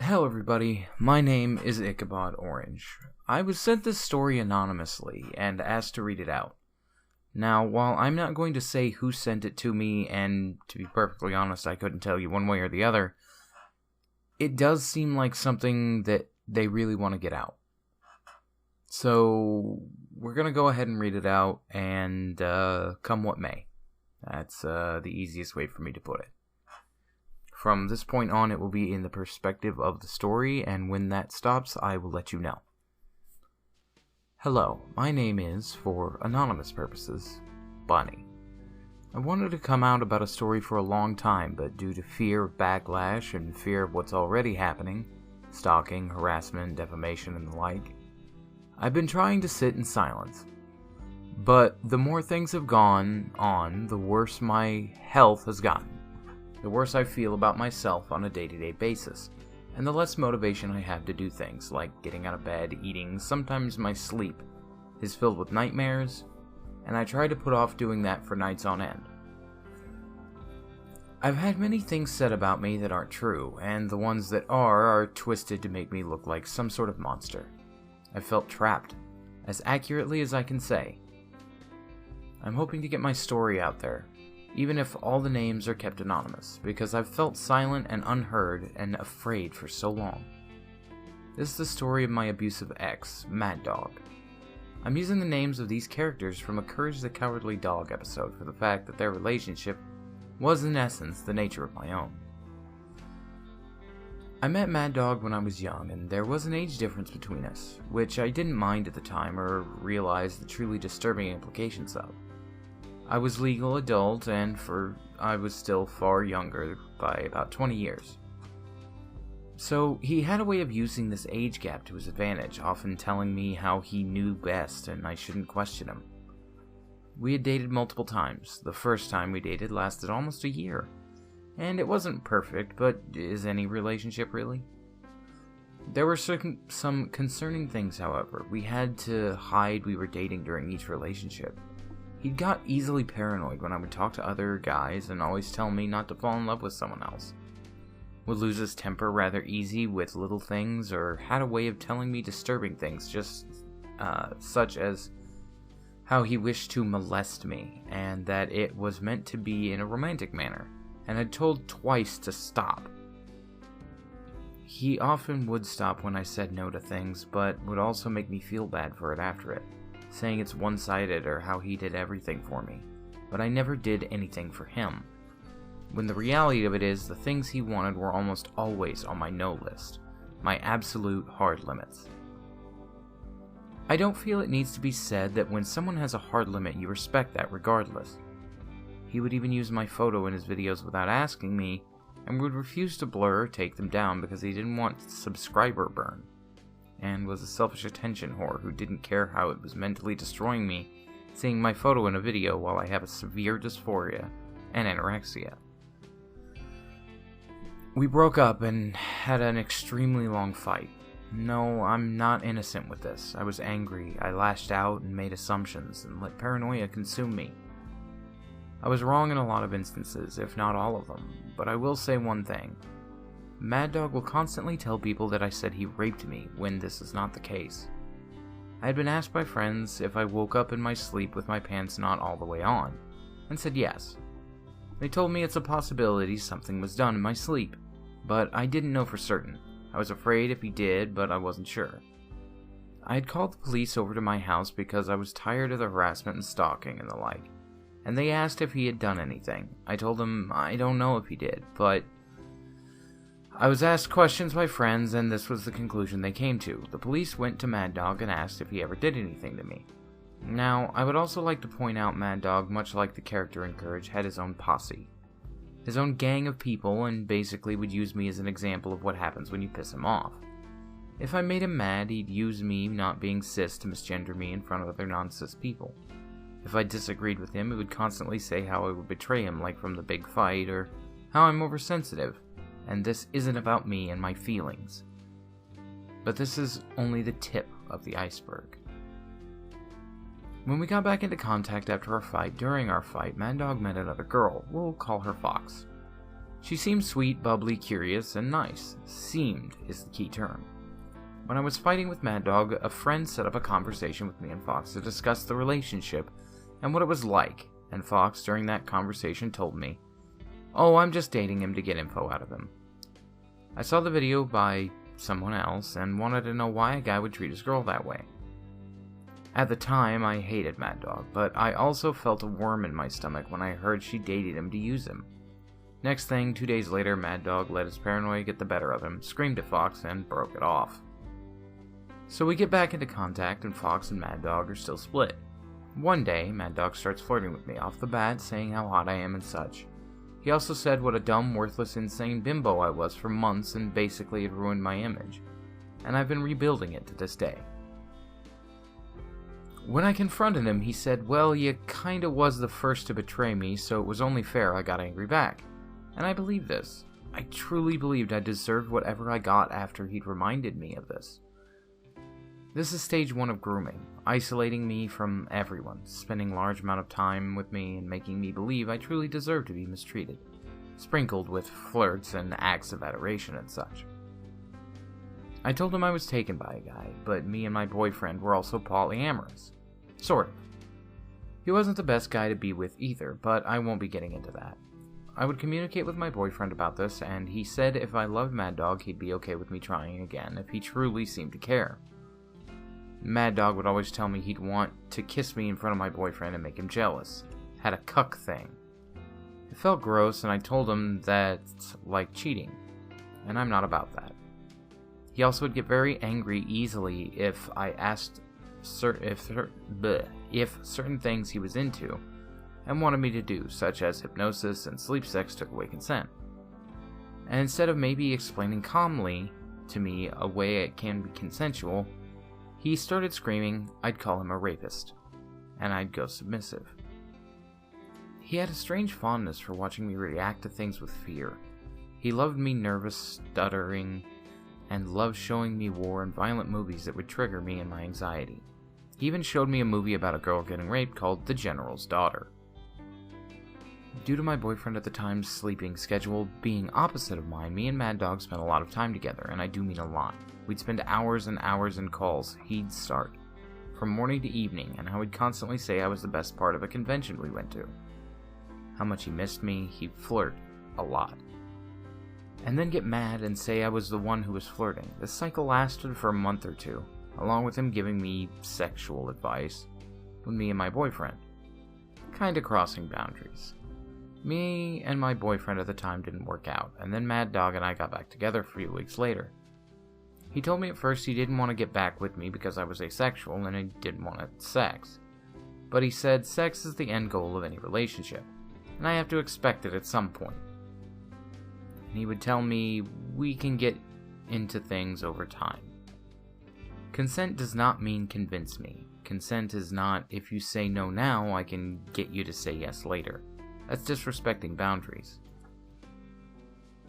Hello everybody, my name is Ichabod Orange. I was sent this story anonymously and asked to read it out. Now, while I'm not going to say who sent it to me, and to be perfectly honest, I couldn't tell you one way or the other, it does seem like something that they really want to get out. So, we're going to go ahead and read it out, and come what may. That's the easiest way for me to put it. From this point on, it will be in the perspective of the story, and when that stops, I will let you know. Hello, my name is, for anonymous purposes, Bunny. I wanted to come out about a story for a long time, but due to fear of backlash and fear of what's already happening, stalking, harassment, defamation, and the like, I've been trying to sit in silence. But the more things have gone on, the worse my health has gotten. The worse I feel about myself on a day-to-day basis, and the less motivation I have to do things like getting out of bed, eating. Sometimes my sleep is filled with nightmares, and I try to put off doing that for nights on end. I've had many things said about me that aren't true, and the ones that are twisted to make me look like some sort of monster. I've felt trapped, as accurately as I can say. I'm hoping to get my story out there, even if all the names are kept anonymous, because I've felt silent and unheard and afraid for so long. This is the story of my abusive ex, Mad Dog. I'm using the names of these characters from a Courage the Cowardly Dog episode for the fact that their relationship was in essence the nature of my own. I met Mad Dog when I was young, and there was an age difference between us, which I didn't mind at the time or realize the truly disturbing implications of. I was legal adult, and I was still far younger by about 20 years. So he had a way of using this age gap to his advantage, often telling me how he knew best and I shouldn't question him. We had dated multiple times. The first time we dated lasted almost a year. And it wasn't perfect, but is any relationship really? There were some concerning things, however. We had to hide we were dating during each relationship. He got easily paranoid when I would talk to other guys and always tell me not to fall in love with someone else. Would lose his temper rather easy with little things, or had a way of telling me disturbing things, just such as how he wished to molest me, and that it was meant to be in a romantic manner, and had told twice to stop. He often would stop when I said no to things, but would also make me feel bad for it after it, saying it's one-sided or how he did everything for me, but I never did anything for him. When the reality of it is, the things he wanted were almost always on my no list, my absolute hard limits. I don't feel it needs to be said that when someone has a hard limit, you respect that regardless. He would even use my photo in his videos without asking me, and would refuse to blur or take them down because he didn't want subscriber burn, and was a selfish attention whore who didn't care how it was mentally destroying me seeing my photo in a video while I have a severe dysphoria and anorexia. We broke up and had an extremely long fight. No, I'm not innocent with this. I was angry, I lashed out and made assumptions and let paranoia consume me. I was wrong in a lot of instances, if not all of them, but I will say one thing. Mad Dog will constantly tell people that I said he raped me, when this is not the case. I had been asked by friends if I woke up in my sleep with my pants not all the way on, and said yes. They told me it's a possibility something was done in my sleep, but I didn't know for certain. I was afraid if he did, but I wasn't sure. I had called the police over to my house because I was tired of the harassment and stalking and the like, and they asked if he had done anything. I told them I don't know if he did, but I was asked questions by friends, and this was the conclusion they came to. The police went to Mad Dog and asked if he ever did anything to me. Now, I would also like to point out Mad Dog, much like the character in Courage, had his own posse. His own gang of people, and basically would use me as an example of what happens when you piss him off. If I made him mad, he'd use me not being cis to misgender me in front of other non-cis people. If I disagreed with him, he would constantly say how I would betray him, like from the big fight, or how I'm oversensitive. And this isn't about me and my feelings. But this is only the tip of the iceberg. When we got back into contact after our fight, during our fight, Mad Dog met another girl. We'll call her Fox. She seemed sweet, bubbly, curious, and nice. Seemed is the key term. When I was fighting with Mad Dog, a friend set up a conversation with me and Fox to discuss the relationship and what it was like, and Fox, during that conversation, told me, "Oh, I'm just dating him to get info out of him." I saw the video by someone else and wanted to know why a guy would treat his girl that way. At the time, I hated Mad Dog, but I also felt a worm in my stomach when I heard she dated him to use him. Next thing, 2 days later, Mad Dog let his paranoia get the better of him, screamed at Fox, and broke it off. So we get back into contact, and Fox and Mad Dog are still split. One day, Mad Dog starts flirting with me off the bat, saying how hot I am and such. He also said what a dumb, worthless, insane bimbo I was for months and basically had ruined my image. And I've been rebuilding it to this day. When I confronted him, he said, "Well, you kinda was the first to betray me, so it was only fair I got angry back." And I believed this. I truly believed I deserved whatever I got after he'd reminded me of this. This is stage 1 of grooming, isolating me from everyone, spending a large amount of time with me and making me believe I truly deserve to be mistreated, sprinkled with flirts and acts of adoration and such. I told him I was taken by a guy, but me and my boyfriend were also polyamorous. Sort of. He wasn't the best guy to be with either, but I won't be getting into that. I would communicate with my boyfriend about this, and he said if I loved Mad Dog, he'd be okay with me trying again if he truly seemed to care. Mad Dog would always tell me he'd want to kiss me in front of my boyfriend and make him jealous. Had a cuck thing. It felt gross, and I told him that's like cheating, and I'm not about that. He also would get very angry easily if I asked if certain things he was into and wanted me to do, such as hypnosis and sleep sex, took away consent. And instead of maybe explaining calmly to me a way it can be consensual, he started screaming I'd call him a rapist, and I'd go submissive. He had a strange fondness for watching me react to things with fear. He loved me nervous, stuttering, and loved showing me war and violent movies that would trigger me and my anxiety. He even showed me a movie about a girl getting raped called The General's Daughter. Due to my boyfriend at the time's sleeping schedule being opposite of mine, me and Mad Dog spent a lot of time together, and I do mean a lot. We'd spend hours and hours in calls. He'd start from morning to evening, and I would constantly say I was the best part of a convention we went to. How much he missed me, he'd flirt a lot. And then get mad and say I was the one who was flirting. This cycle lasted for a month or two, along with him giving me sexual advice with me and my boyfriend. Kinda crossing boundaries. Me and my boyfriend at the time didn't work out, and then Mad Dog and I got back together a few weeks later. He told me at first he didn't want to get back with me because I was asexual and he didn't want sex. But he said sex is the end goal of any relationship, and I have to expect it at some point. And he would tell me we can get into things over time. Consent does not mean convince me. Consent is not if you say no now, I can get you to say yes later. That's disrespecting boundaries.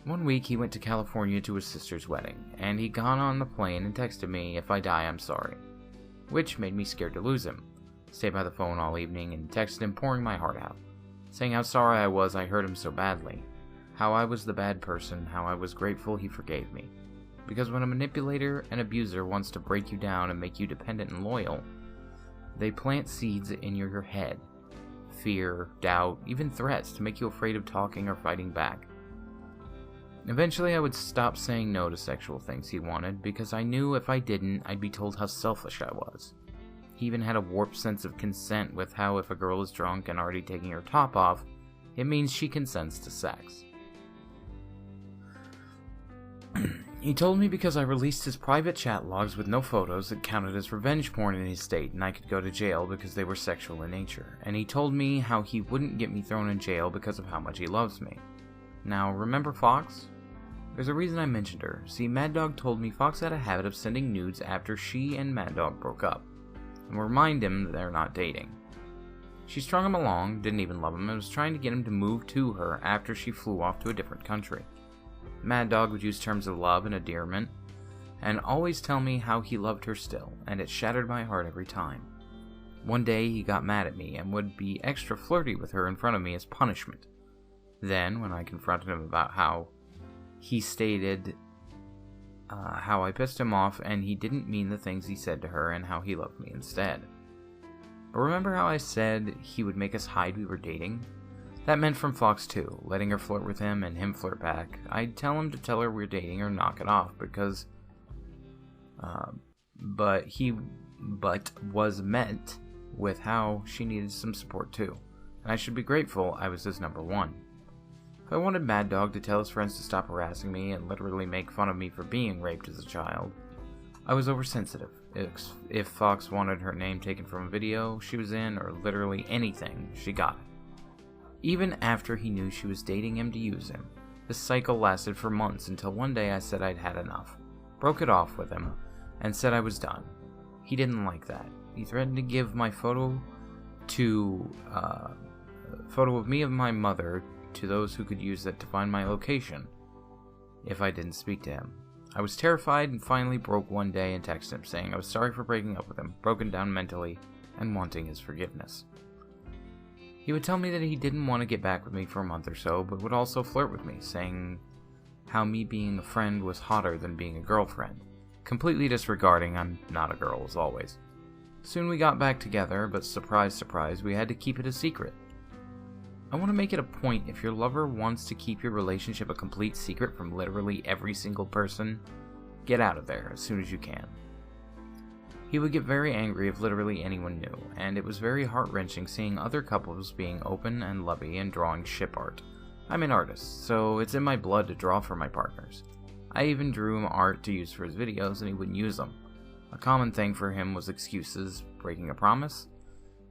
One week he went to California to his sister's wedding, and he got on the plane and texted me, "If I die, I'm sorry," which made me scared to lose him. Stayed by the phone all evening and texted him pouring my heart out, saying how sorry I was I hurt him so badly, how I was the bad person, how I was grateful he forgave me. Because when a manipulator and abuser wants to break you down and make you dependent and loyal, they plant seeds in your head. Fear, doubt, even threats to make you afraid of talking or fighting back. Eventually I would stop saying no to sexual things he wanted because I knew if I didn't, I'd be told how selfish I was. He even had a warped sense of consent with how if a girl is drunk and already taking her top off, it means she consents to sex. He told me because I released his private chat logs with no photos that counted as revenge porn in his state and I could go to jail because they were sexual in nature. And he told me how he wouldn't get me thrown in jail because of how much he loves me. Now, remember Fox? There's a reason I mentioned her. See, Mad Dog told me Fox had a habit of sending nudes after she and Mad Dog broke up, and remind him that they're not dating. She strung him along, didn't even love him, and was trying to get him to move to her after she flew off to a different country. Mad Dog would use terms of love and endearment, and always tell me how he loved her still, and it shattered my heart every time. One day he got mad at me and would be extra flirty with her in front of me as punishment. Then, when I confronted him about how he stated how I pissed him off and he didn't mean the things he said to her and how he loved me instead. But remember how I said he would make us hide we were dating? That meant from Fox 2, letting her flirt with him and him flirt back. I'd tell him to tell her we're dating or knock it off because... but was meant with how she needed some support too. And I should be grateful I was his number one. If I wanted Mad Dog to tell his friends to stop harassing me and literally make fun of me for being raped as a child, I was oversensitive. If Fox wanted her name taken from a video she was in, or literally anything, she got it. Even after he knew she was dating him to use him, this cycle lasted for months until one day I said I'd had enough, broke it off with him, and said I was done. He didn't like that. He threatened to give my photo of me and my mother to those who could use it to find my location if I didn't speak to him. I was terrified and finally broke one day and texted him saying I was sorry for breaking up with him, broken down mentally, and wanting his forgiveness. He would tell me that he didn't want to get back with me for a month or so, but would also flirt with me, saying how me being a friend was hotter than being a girlfriend, completely disregarding I'm not a girl as always. Soon we got back together, but surprise, surprise, we had to keep it a secret. I want to make it a point, if your lover wants to keep your relationship a complete secret from literally every single person, get out of there as soon as you can. He would get very angry if literally anyone knew, and it was very heart-wrenching seeing other couples being open and lovey and drawing ship art. I'm an artist, so it's in my blood to draw for my partners. I even drew him art to use for his videos and he wouldn't use them. A common thing for him was excuses, breaking a promise.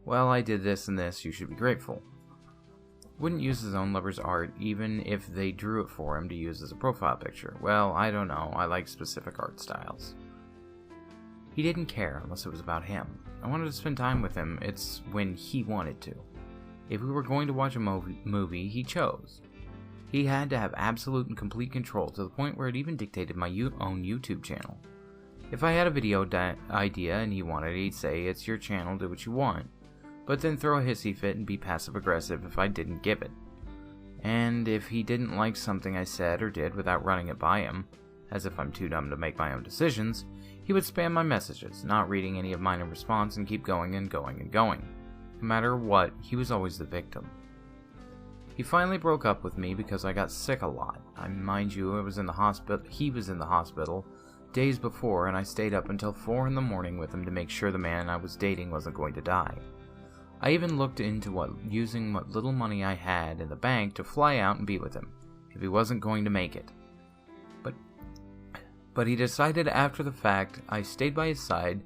Well, I did this and this, you should be grateful. Wouldn't use his own lover's art even if they drew it for him to use as a profile picture. Well, I don't know, I like specific art styles. He didn't care unless it was about him. I wanted to spend time with him, it's when he wanted to. If we were going to watch a movie, he chose. He had to have absolute and complete control to the point where it even dictated my own YouTube channel. If I had a video idea and he wanted it, he'd say, it's your channel, do what you want. But then throw a hissy fit and be passive-aggressive if I didn't give it. And if he didn't like something I said or did without running it by him, as if I'm too dumb to make my own decisions, he would spam my messages, not reading any of mine in response, and keep going and going and going. No matter what, he was always the victim. He finally broke up with me because I got sick a lot. Mind you, he was in the hospital days before, and I stayed up until 4 in the morning with him to make sure the man I was dating wasn't going to die. I even looked into using what little money I had in the bank to fly out and be with him, if he wasn't going to make it. But he decided after the fact. I stayed by his side,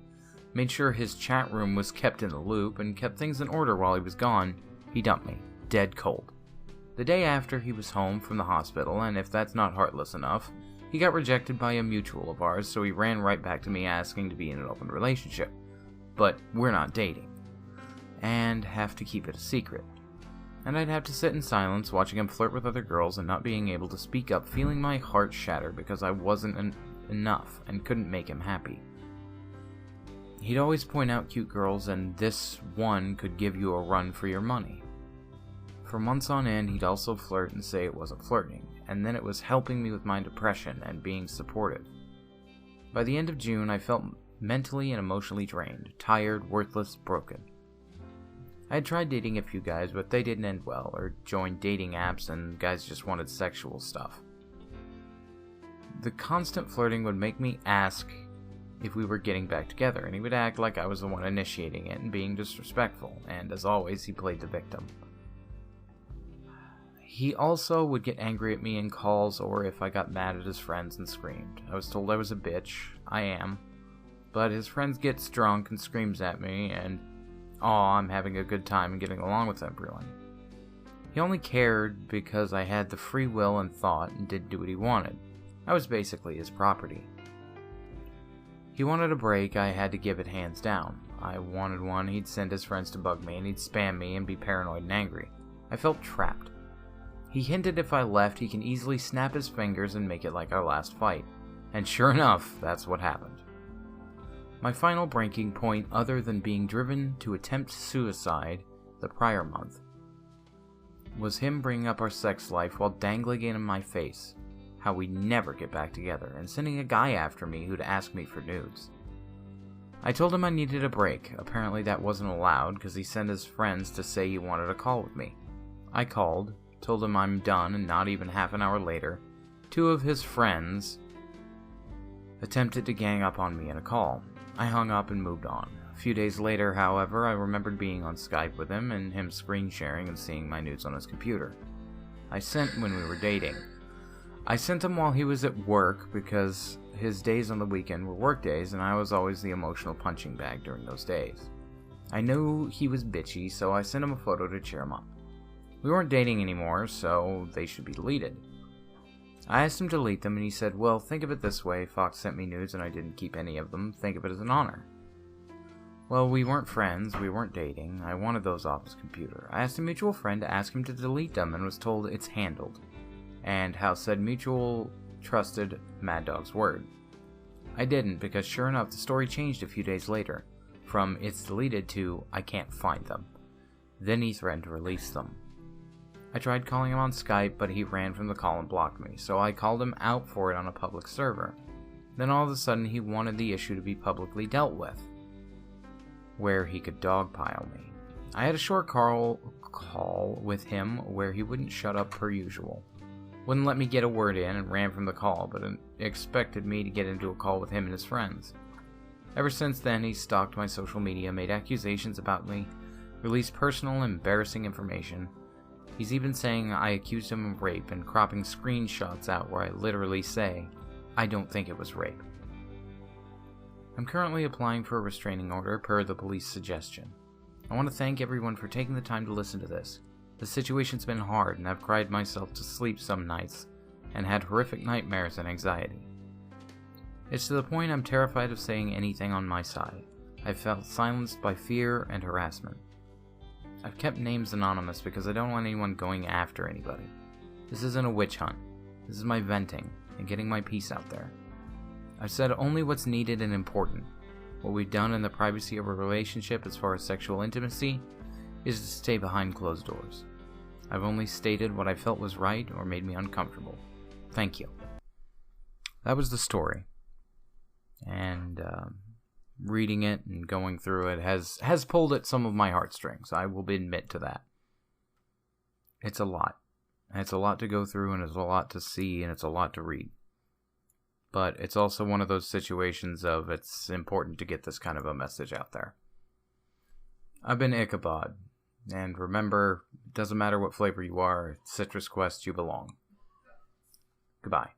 made sure his chat room was kept in the loop, and kept things in order while he was gone. He dumped me, dead cold. The day after he was home from the hospital, and if that's not heartless enough, he got rejected by a mutual of ours, so he ran right back to me asking to be in an open relationship. But we're not dating, and have to keep it a secret. And I'd have to sit in silence watching him flirt with other girls and not being able to speak up, feeling my heart shatter because I wasn't enough and couldn't make him happy. He'd always point out cute girls, and this one could give you a run for your money. For months on end, he'd also flirt and say it wasn't flirting, and then it was helping me with my depression and being supportive. By the end of June, I felt mentally and emotionally drained, tired, worthless, broken. I had tried dating a few guys, but they didn't end well, or joined dating apps and guys just wanted sexual stuff. The constant flirting would make me ask if we were getting back together, and he would act like I was the one initiating it and being disrespectful, and as always, he played the victim. He also would get angry at me in calls or if I got mad at his friends and screamed. I was told I was a bitch. I am. But his friends gets drunk and screams at me, and I'm having a good time and getting along with everyone. He only cared because I had the free will and thought and did do what he wanted. I was basically his property. He wanted a break, I had to give it hands down. I wanted one, he'd send his friends to bug me, and he'd spam me and be paranoid and angry. I felt trapped. He hinted if I left, he can easily snap his fingers and make it like our last fight. And sure enough, that's what happened. My final breaking point, other than being driven to attempt suicide the prior month, was him bringing up our sex life while dangling it in my face, how we'd never get back together, and sending a guy after me who'd ask me for nudes. I told him I needed a break. Apparently that wasn't allowed because he sent his friends to say he wanted a call with me. I called, told him I'm done, and not even half an hour later, 2 of his friends attempted to gang up on me in a call. I hung up and moved on. A few days later, however, I remembered being on Skype with him and him screen sharing and seeing my nudes on his computer. I sent when we were dating. I sent them while he was at work because his days on the weekend were work days and I was always the emotional punching bag during those days. I knew he was bitchy, so I sent him a photo to cheer him up. We weren't dating anymore, so they should be deleted. I asked him to delete them and he said, well, think of it this way, Fox sent me nudes and I didn't keep any of them, think of it as an honor. Well, we weren't friends, we weren't dating, I wanted those off his computer. I asked a mutual friend to ask him to delete them and was told it's handled, and how said mutual trusted Mad Dog's word. I didn't, because sure enough the story changed a few days later, from it's deleted to I can't find them. Then he threatened to release them. I tried calling him on Skype, but he ran from the call and blocked me, so I called him out for it on a public server. Then all of a sudden he wanted the issue to be publicly dealt with, where he could dogpile me. I had a short call with him where he wouldn't shut up per usual. Wouldn't let me get a word in and ran from the call, but expected me to get into a call with him and his friends. Ever since then, he's stalked my social media, made accusations about me, released personal embarrassing information. He's even saying I accused him of rape and cropping screenshots out where I literally say, I don't think it was rape. I'm currently applying for a restraining order per the police suggestion. I want to thank everyone for taking the time to listen to this. The situation's been hard and I've cried myself to sleep some nights and had horrific nightmares and anxiety. It's to the point I'm terrified of saying anything on my side. I've felt silenced by fear and harassment. I've kept names anonymous because I don't want anyone going after anybody. This isn't a witch hunt. This is my venting and getting my piece out there. I've said only what's needed and important. What we've done in the privacy of a relationship as far as sexual intimacy is to stay behind closed doors. I've only stated what I felt was right or made me uncomfortable. Thank you. That was the story. And reading it and going through it has pulled at some of my heartstrings. I will admit to that. It's a lot. It's a lot to go through and it's a lot to see and it's a lot to read. But it's also one of those situations of it's important to get this kind of a message out there. I've been Ichabod, and remember, it doesn't matter what flavor you are, Citrus Quest you belong. Goodbye.